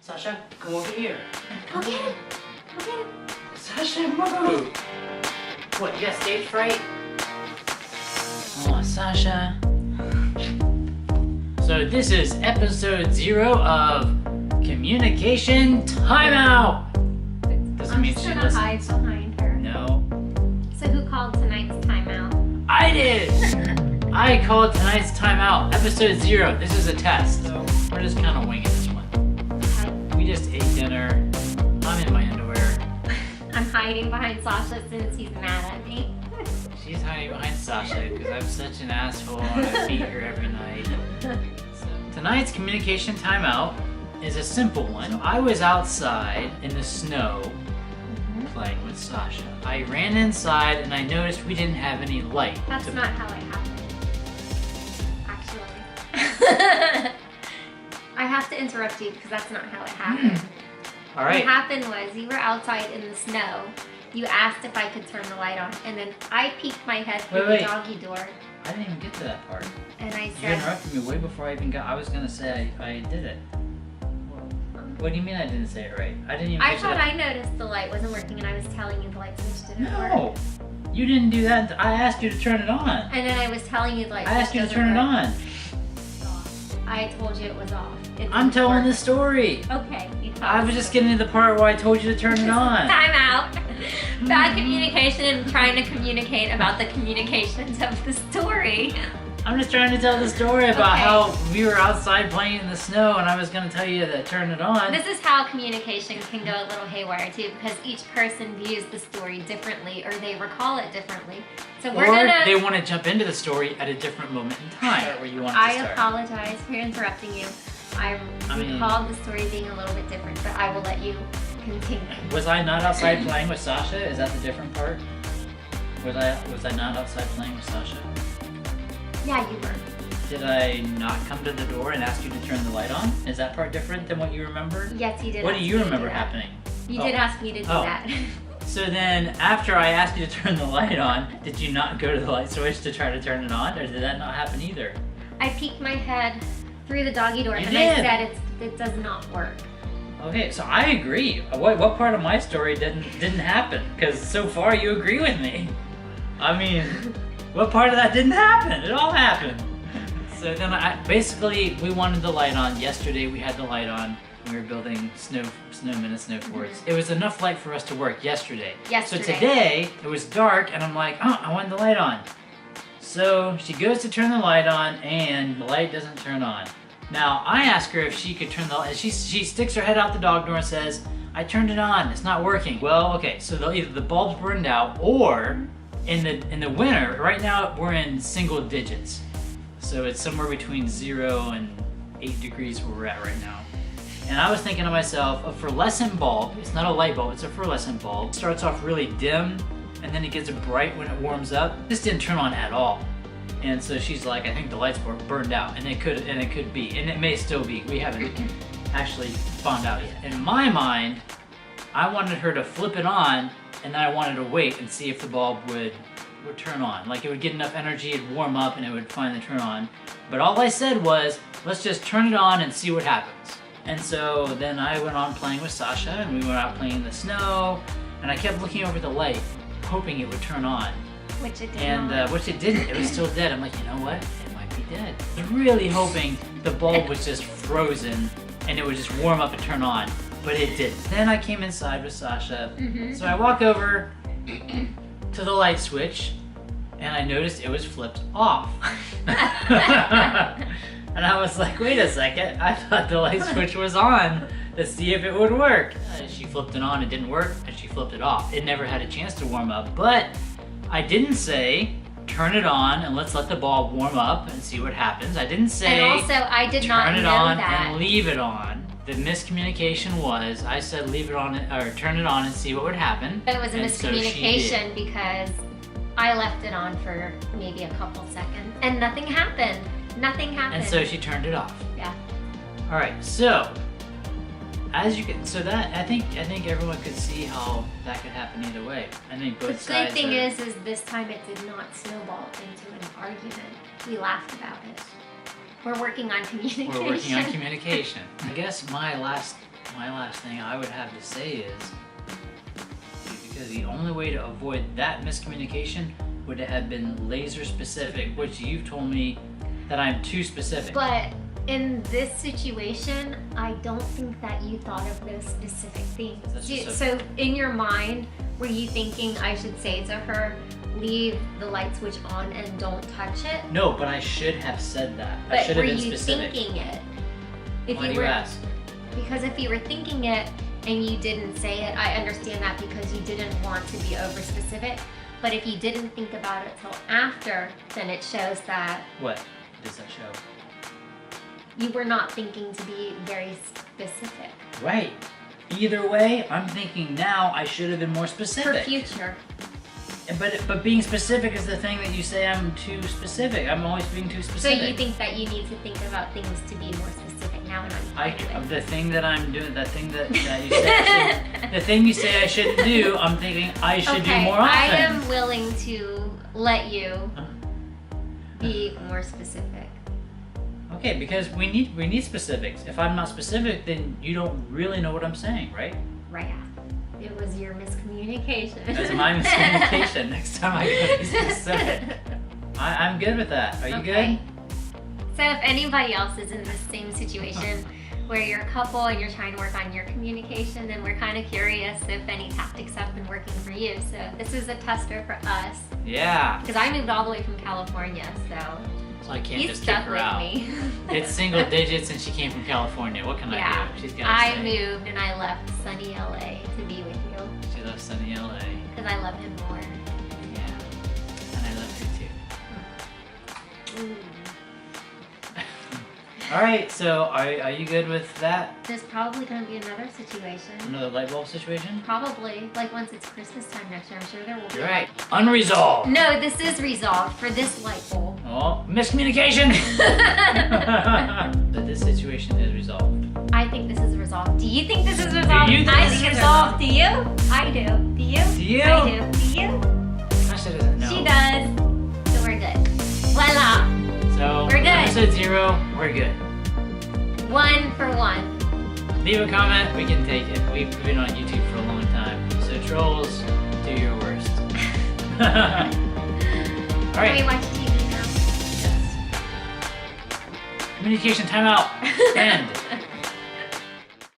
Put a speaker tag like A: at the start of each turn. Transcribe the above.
A: Sasha, come over here.
B: Go get him. Go get him.
A: Sasha, move! What, you got stage fright? Oh, Sasha. So this is episode 0 of Communication Timeout! Doesn't
B: I'm
A: mean
B: just
A: she
B: gonna
A: listens.
B: hide behind her.
A: No.
B: So who called tonight's timeout?
A: I did! I called tonight's timeout, episode 0. This is a test. So we're just kind of winging this one. We just ate dinner. I'm in my underwear.
B: I'm hiding behind Sasha since he's mad at me.
A: She's hiding behind Sasha because I'm such an asshole and I beat her every night. So, tonight's communication timeout is a simple one. So I was outside in the snow playing with Sasha. I ran inside and I noticed we didn't have any light.
B: That's not how it happened. Actually. I have to interrupt you because that's not how it happened.
A: All right.
B: What happened was you were outside in the snow. You asked if I could turn the light on, and then I peeked my head through
A: Wait.
B: the doggy door,
A: I didn't even get to that part.
B: and I
A: You
B: said,
A: interrupted me way before I even got. I was gonna say I did it. What do you mean I didn't say it right? I didn't even.
B: I
A: pick
B: thought
A: it up.
B: I noticed the light wasn't working, and I was telling you the light switch didn't work.
A: No, you didn't do that. I asked you to turn it on.
B: And then I was telling you the light
A: I asked
B: switch
A: you to
B: doesn't
A: turn it
B: work.
A: on.
B: I told you it was off. It
A: I'm
B: didn't
A: telling
B: work.
A: the story.
B: Okay. You tell
A: I
B: us.
A: was just getting to the part where I told you to turn it on.
B: Time out. Bad communication and trying to communicate about the communications of the story.
A: I'm just trying to tell the story about
B: Okay.
A: how we were outside playing in the snow and I was going to tell you to turn it on.
B: This is how communication can go a little haywire too, because each person views the story differently or they recall it differently. So we're
A: Or
B: gonna.
A: they want to jump into the story at a different moment in time. Where you want
B: I
A: to start.
B: apologize for interrupting you. I
A: mean-
B: recalled the story being a little bit different, but I will let you continue.
A: Was I not outside playing with Sasha? Is that the different part? Was I not outside playing with Sasha?
B: Yeah, you were.
A: Did I not come to the door and ask you to turn the light on? Is that part different than what you remember?
B: Yes, you did.
A: What do
B: ask
A: you
B: me to
A: remember
B: do that.
A: happening?
B: You
A: Oh.
B: did ask me to do
A: Oh.
B: that.
A: So then, after I asked you to turn the light on, did you not go to the light switch to try to turn it on, or did that not happen either?
B: I peeked my head through the doggy door
A: You
B: and I
A: did.
B: said it does not work.
A: Okay, so I agree. What part of my story didn't happen? Because so far you agree with me. I mean, what part of that didn't happen? It all happened. So then basically we wanted the light on. Yesterday we had the light on. We were building snowmen and snow forts. It was enough light for us to work yesterday.
B: Yesterday.
A: So today it was dark and I'm like, oh, I want the light on. So she goes to turn the light on and the light doesn't turn on. Now I ask her if she could turn the light. She sticks her head out the dog door and says, I turned it on, it's not working. Well, okay, so either the bulb's burned out or in the winter, right now we're in single digits. So it's somewhere between 0 and 8 degrees where we're at right now. And I was thinking to myself, a fluorescent bulb, it's not a light bulb, it's a fluorescent bulb. It starts off really dim and then it gets bright when it warms up. This didn't turn on at all. And so she's like, I think the lights were burned out, and it could be, and it may still be. We haven't actually found out yet. In my mind, I wanted her to flip it on, and then I wanted to wait and see if the bulb would turn on. Like it would get enough energy, it'd warm up, and it would finally turn on. But all I said was, let's just turn it on and see what happens. And so then I went on playing with Sasha, and we went out playing in the snow, and I kept looking over the light, hoping it would turn on.
B: Which it did
A: And
B: not.
A: which it didn't. It was still dead. I'm like, you know what? It might be dead. I was really hoping the bulb was just frozen and it would just warm up and turn on, but it didn't. Then I came inside with Sasha. So I walk over to the light switch and I noticed it was flipped off. And I was like, wait a second, I thought the light switch was on to see if it would work. She flipped it on, it didn't work, and she flipped it off. It never had a chance to warm up, but I didn't say, turn it on and let's let the bulb warm up and see what happens. I didn't say,
B: And also, I did not
A: turn it
B: know
A: on
B: that.
A: and leave it on. The miscommunication was, I said leave it on, or turn it on and see what would happen.
B: But it was a
A: And so she
B: miscommunication because I left it on for maybe a couple seconds and nothing happened. Nothing happened.
A: And so she turned it off.
B: Yeah.
A: All right, so as you can, so that I think everyone could see how that could happen either way. I think
B: The
A: both
B: good
A: sides.
B: thing
A: are,
B: is this time it did not snowball into an argument. We laughed about it. We're working on communication.
A: We're working on communication. I guess my last thing I would have to say is, because the only way to avoid that miscommunication would have been laser specific, which you've told me that I'm too specific.
B: But in this situation, I don't think that you thought of those specific things.
A: That's just
B: So in your mind, were you thinking I should say to her, leave the light switch on and don't touch it?
A: No, but I should have said that. I
B: But
A: should
B: were
A: have been
B: you
A: specific.
B: thinking it? If
A: Why do you ask?
B: Because if you were thinking it and you didn't say it, I understand that because you didn't want to be over specific. But if you didn't think about it till after, then it shows that
A: What does that show?
B: you were not thinking to be very specific.
A: Right. Either way, I'm thinking now I should have been more
B: For
A: specific.
B: future.
A: But being specific is the thing that you say I'm too specific. I'm always being too
B: So
A: specific.
B: you think that you need to think about things to be more specific now, and I'm fine with.
A: The thing that I'm doing, the thing that you say, the thing you say I shouldn't do, I'm thinking I should do more often.
B: I am willing to let you be more specific.
A: Okay, because we need specifics. If I'm not specific, then you don't really know what I'm saying, right?
B: Right. It was your miscommunication.
A: That's my miscommunication. Next time I gotta be specific. I'm good with that. Are you
B: Okay.
A: good?
B: So if anybody else is in the same situation where you're a couple and you're trying to work on your communication, then we're kind of curious if any tactics have been working for you. So this is a tester for us.
A: Yeah.
B: Because I moved all the way from California, so
A: So I can't
B: he's
A: just kick
B: stuck
A: her
B: with
A: out.
B: me.
A: It's single digits and she came from California. What can
B: Yeah.
A: I do? She's gotta
B: I
A: stay.
B: moved and I left sunny LA to be with you
A: She loves sunny LA.
B: because I love him more.
A: Yeah. And I love you too.
B: Ooh.
A: Alright, so are you good with that?
B: There's probably going to be another situation.
A: Another light bulb situation?
B: Probably. Like once it's Christmas time next year, I'm sure there will be.
A: You're right. Unresolved.
B: No, this is resolved for this light bulb.
A: Oh, miscommunication! But this situation is resolved.
B: I think this is resolved. Do you think this is resolved?
A: you think
B: I
A: this
B: think
A: is
B: it's resolved. Do you? I do. Do you?
A: Do you?
B: I do. Do you?
A: Asha doesn't know.
B: She does. So we're good. Voila.
A: So,
B: We're good.
A: episode 0, we're good.
B: 1 for 1.
A: Leave a comment, we can take it. We've been on YouTube for a long time. So trolls, do your worst.
B: Can we
A: Alright.
B: watch TV now?
A: Yes. Communication timeout. End.